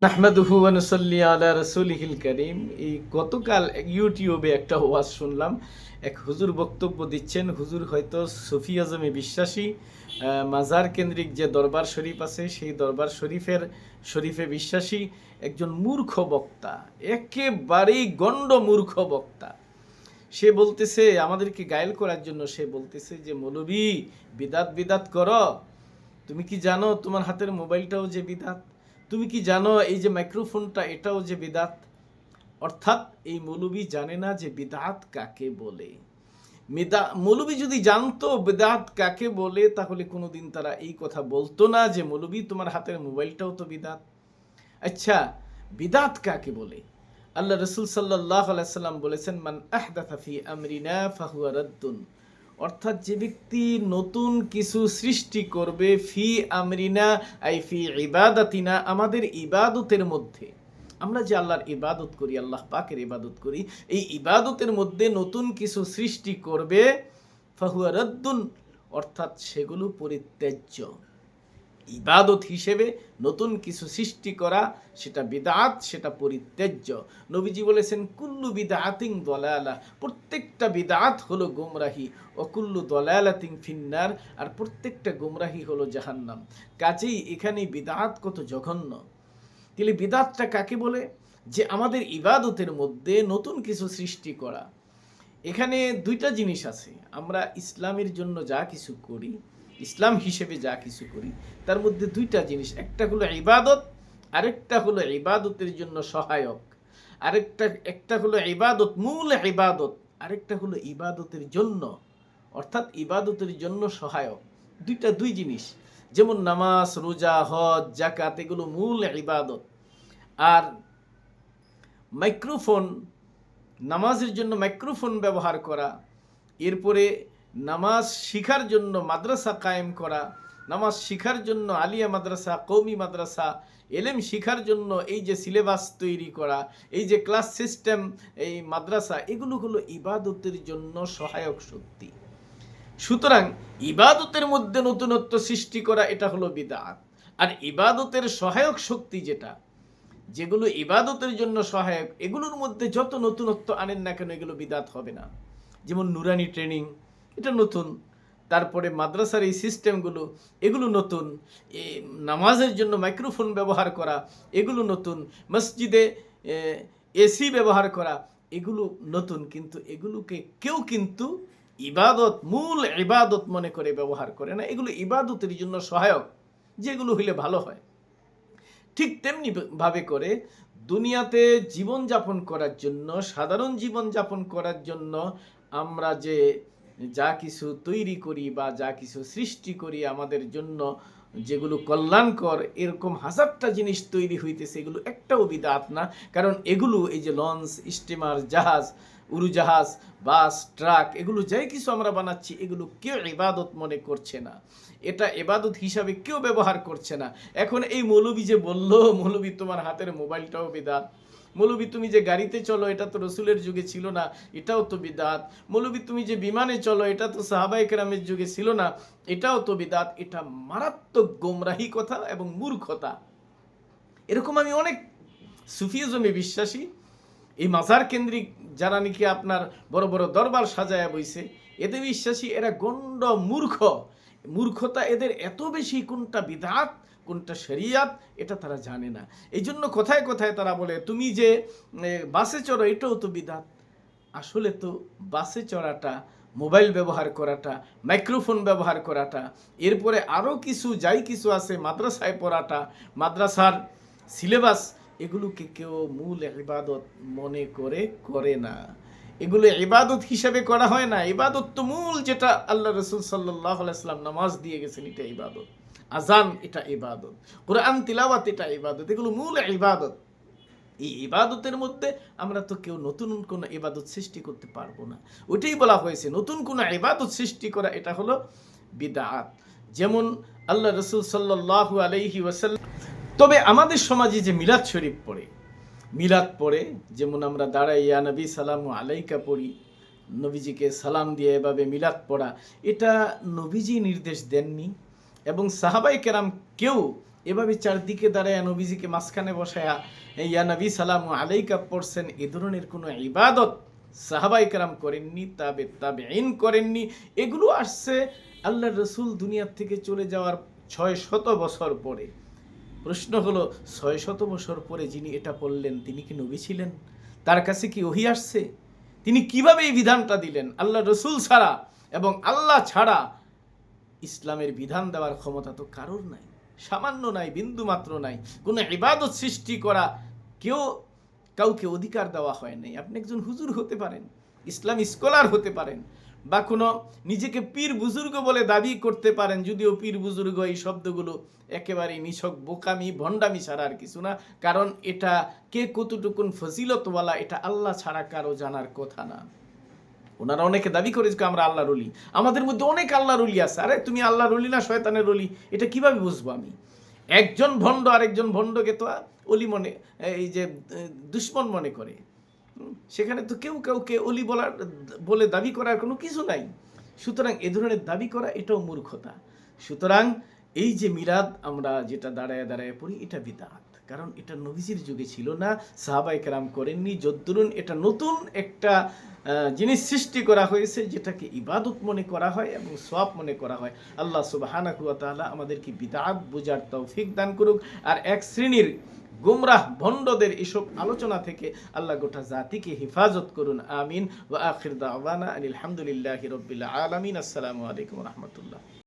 নাহমাদুহু ওয়া নুসাল্লি আলা রাসূলিহিল কারীম। এই গতকাল ইউটিউবে একটা ওয়াজ শুনলাম। এক হুজুর বক্তব্য দিচ্ছেন। হুজুর হয়তো সুফি আজমে বিশ্বাসী। মাজার কেন্দ্রিক যে দরবার শরীফ আছে সেই দরবার শরীফে বিশ্বাসী একজন মূর্খ বক্তা, একেবারেই গণ্ড মূর্খ বক্তা। সে বলতেছে আমাদেরকে গায়েল করার জন্য, সে বলতেছে যে মৌলভী বিদাত বিদাত করো। তুমি কি জানো তোমার হাতের মোবাইলটাও যে বিদাত? তুমি কি জানো এই যে মাইক্রোফোনটা এটাও যে বিদাত? অর্থাৎ এই মৌলবি জানে না যে বিদাত কাকে বলে। মৌলবি যদি জানতো বিদাত কাকে বলে তাহলে কোনোদিন তারা এই কথা বলতো না যে মৌলবি তোমার হাতের মোবাইলটাও তো বিদাত। আচ্ছা, বিদাত কাকে বলে? আল্লাহ রসুল সাল্লাল্লাহু আলাইহি সাল্লাম বলেছেন, মান আহদাথা ফি আমরিনা ফাহুয়া রাদ্দুন। অর্থাৎ যে ব্যক্তি নতুন কিছু সৃষ্টি করবে, ফি আমরিনা আই ফি ইবাদাতিনা, আমাদের ইবাদতের মধ্যে, আমরা যে আল্লাহর ইবাদত করি, আল্লাহ পাকের ইবাদত করি, এই ইবাদতের মধ্যে নতুন কিছু সৃষ্টি করবে, ফাহুয়া রাদ্দুন, অর্থাৎ সেগুলো পরিত্যাজ্য। ইবাদত হিসেবে নতুন কিছু সৃষ্টি করা সেটা বিদআত, সেটা পরিত্যাজ্য। নবীজি বলেছেন, কুল্লু বিদআতিন দালালা, প্রত্যেকটা বিদআত হলো গোমরাহি, ও কুল্লু দালালাতিন ফিন্নার, আর প্রত্যেকটা গোমরাহি হলো জাহান্নাম। কাজেই এখানে বিদআত কত জঘন্য। তাহলে বিদআতটা কাকে বলে? যে আমাদের ইবাদতের মধ্যে নতুন কিছু সৃষ্টি করা। এখানে দুইটা জিনিস আছে। আমরা ইসলামের জন্য যা কিছু করি, ইসলাম হিসেবে যা কিছু করি, তার মধ্যে দুইটা জিনিস, একটা হলো ইবাদত, আরেকটা হলো ইবাদতের জন্য সহায়ক। একটা হলো ইবাদত, মূল ইবাদত, আরেকটা হলো ইবাদতের জন্য, অর্থাৎ ইবাদতের জন্য সহায়ক। দুই জিনিস। যেমন নামাজ, রোজা, হজ, যাকাত, এগুলো মূল ইবাদত। আর মাইক্রোফোন, নামাজের জন্য মাইক্রোফোন ব্যবহার করা, এরপরে নামাজ শিখার জন্য মাদ্রাসা কায়েম করা, নামাজ শিখার জন্য আলিয়া মাদ্রাসা, কওমি মাদ্রাসা, এলেম শিখার জন্য এই যে সিলেবাস তৈরি করা, এই যে ক্লাস সিস্টেম, এই মাদ্রাসা, এগুলো হলো ইবাদতের জন্য সহায়ক শক্তি। সুতরাং ইবাদতের মধ্যে নতুনত্ব সৃষ্টি করা, এটা হলো বিদআত। আর ইবাদতের সহায়ক শক্তি যেগুলো ইবাদতের জন্য সহায়ক, এগুলোর মধ্যে যত নতুনত্ব আনেন না কেন, এগুলো বিদআত হবে না। যেমন নুরানি ট্রেনিং, এটা নতুন। তারপরে মাদ্রাসার এই সিস্টেমগুলো, এগুলো নতুন। নামাজের জন্য মাইক্রোফোন ব্যবহার করা, এগুলো নতুন। মসজিদে এসি ব্যবহার করা, এগুলো নতুন। কিন্তু এগুলোকে কেউ কিন্তু ইবাদত, মূল ইবাদত মনে করে ব্যবহার করে না। এগুলো ইবাদতের জন্য সহায়ক, যেগুলো হইলে ভালো হয়। ঠিক তেমনি ভাবে করে দুনিয়াতে জীবন যাপন করার জন্য, সাধারণ জীবন যাপন করার জন্য আমরা যা কিছু তৈরি করি বা যা কিছু সৃষ্টি করি আমাদের জন্য, যেগুলো কল্যাণকর, এরকম হাজারটা জিনিস তৈরি হইতেছে, এগুলো একটাও বিদআত না। কারণ এগুলো, এই যে লঞ্চ, স্টিমার, জাহাজ, উড়োজাহাজ, বাস, ট্রাক, এগুলো যাই কিছু আমরা বানাচ্ছি, এগুলো কেউ ইবাদত মনে করছে না। এটা ইবাদত হিসাবে কেউ ব্যবহার করছে না। এখন এই মৌলবি যে বলল, মৌলবি তোমার হাতের মোবাইলটাও বিদআত, মৌলবি তুমি যে গাড়িতে চলো এটা তো রসুলের যুগে ছিল না, এটাও তো বিদআত, মৌলবি তুমি যে বিমানে চলো এটা তো সাহাবায়ে কেরামের যুগে ছিল না, এটাও তো বিদআত। এটা মারাত্মক গোমরাহি কথা এবং মূর্খতা। এরকম আমি অনেক সুফিজমে বিশ্বাসী, এই মাজার কেন্দ্রিক যারা নাকি আপনার বড় বড় দরবার সাজায়া বইছে, এতে বিশ্বাসী, এরা গণ্ড মূর্খ। মূর্খতা এদের এত বেশি, কোনটা বিদআত কোনটা শরিয়াত এটা তারা জানে না। এই জন্য কথায় কথায় তারা বলে, তুমি যে বাসে চড়ো এটাও তো বিদআত। আসলে তো বাসে চড়াটা, মোবাইল ব্যবহার করাটা, মাইক্রোফোন ব্যবহার করাটা, এরপরে আরও যাই কিছু আছে, মাদ্রাসায় পড়াটা, মাদ্রাসার সিলেবাস, এগুলোকে কেউ মূল ইবাদত মনে করে না। এগুলো ইবাদত হিসাবে করা হয় না। ইবাদত তো মূল, যেটা আল্লাহ রসুল সাল্লাল্লাহু আলাইহি ওয়াসাল্লাম নামাজ দিয়ে গেছেন, এটা ইবাদত। আজান, এটা ইবাদত। কোরআন তিলাওয়াত, এটা ইবাদত। এগুলো মূল ইবাদত। এই ইবাদতের মধ্যে আমরা তো কেউ নতুন কোনো ইবাদত সৃষ্টি করতে পারবো না। ওইটাই বলা হয়েছে, নতুন কোনো ইবাদত সৃষ্টি করা, এটা হলো বিদআত। যেমন আল্লাহ রসুল সাল্লাল্লাহু আলাইহি ওয়াসাল্লাম। তবে আমাদের সমাজে যে মিলাদ শরীফ মিলাদ পড়ে, যেমন আমরা দাঁড়াই ইয়া নবী সালামু আলাইকা পড়ি, নবীজিকে সালাম দিয়ে এভাবে মিলাদ পড়া, এটা নবীজি নির্দেশ দেননি এবং সাহাবায়ে কেরাম কেউ এভাবে চারদিকে দাঁড়ায় নবীজিকে মাঝখানে বসায়া ইয়া নবী সালামু আলাইকা পড়ছেন, এ ধরনের কোনো ইবাদত সাহাবায়ে কেরাম করেননি, তাবেঈন করেননি। এগুলো আসছে আল্লাহর রাসূল দুনিয়ার থেকে চলে যাওয়ার ৬০০ বছর পরে। প্রশ্ন হলো ৬০০ বছর পরে যিনি এটা পড়লেন তিনি কি নবী ছিলেন? তার কাছে কি ওহী আসছে? তিনি কিভাবে এই বিধানটা দিলেন? আল্লাহ রসুল ছাড়া এবং আল্লাহ ছাড়া ইসলামের বিধান দেওয়ার ক্ষমতা তো কারোর নাই, সামান্য নাই, বিন্দু মাত্র নাই। কোনো ইবাদত সৃষ্টি করা কাউকে অধিকার দেওয়া হয় নাই। আপনি একজন হুজুর হতে পারেন, ইসলাম স্কলার হতে পারেন, বা কোনো নিজেকে পীর বুজুর্গ বলে দাবি করতে পারেন, যদিও পীর বুজুর্গ এই শব্দগুলো একেবারেই নিছক বোকামি ভণ্ডামি ছাড়া আর কিছু না। কারণ এটা কে কতটুকুন ফজিলতওয়ালা এটা আল্লাহ ছাড়া কারো জানার কথা না। ওনারা অনেকে দাবি করে যে আমরা আল্লাহর ওলি, আমাদের মধ্যে অনেক আল্লাহর ওলি আছে। আরে তুমি আল্লাহর ওলি না শয়তানের ওলি, এটা কিভাবে বুঝবো আমি? একজন ভণ্ড আরেকজন ভণ্ডকে তো অলি মনে, এই যে দুশ্মন মনে করে, সেখানে তো কেউ কাউকে অলি বলে দাবি করার কোনো কিছু নাই। সুতরাং এ ধরনের দাবি করা এটাও মূর্খতা। সুতরাং এই যে মিলাদ আমরা যেটা দাঁড়ায় দাঁড়ায় পড়ি, এটা বিদআত। কারণ এটা নবীজির যুগে ছিল না, সাহাবায়ে কেরাম করেননি। যদ্দুরুন এটা নতুন একটা জিনিস সৃষ্টি করা হয়েছে, যেটাকে ইবাদত মনে করা হয় এবং সওয়াব মনে করা হয়। আল্লাহ সুবহানাহু ওয়া তাআলা আমাদেরকে বিদআত বুঝার তৌফিক দান করুক। আর এক শ্রেণীর গুমরাহ ভণ্ডদের এসব আলোচনা থেকে আল্লাহ গোটা জাতিকে হেফাজত করুন। আমিন। ওয়া আখির দাওয়ানা আলহামদুলিল্লাহি রাব্বিল আলামিন। আসসালামু আলাইকুম ওয়া রাহমাতুল্লাহ।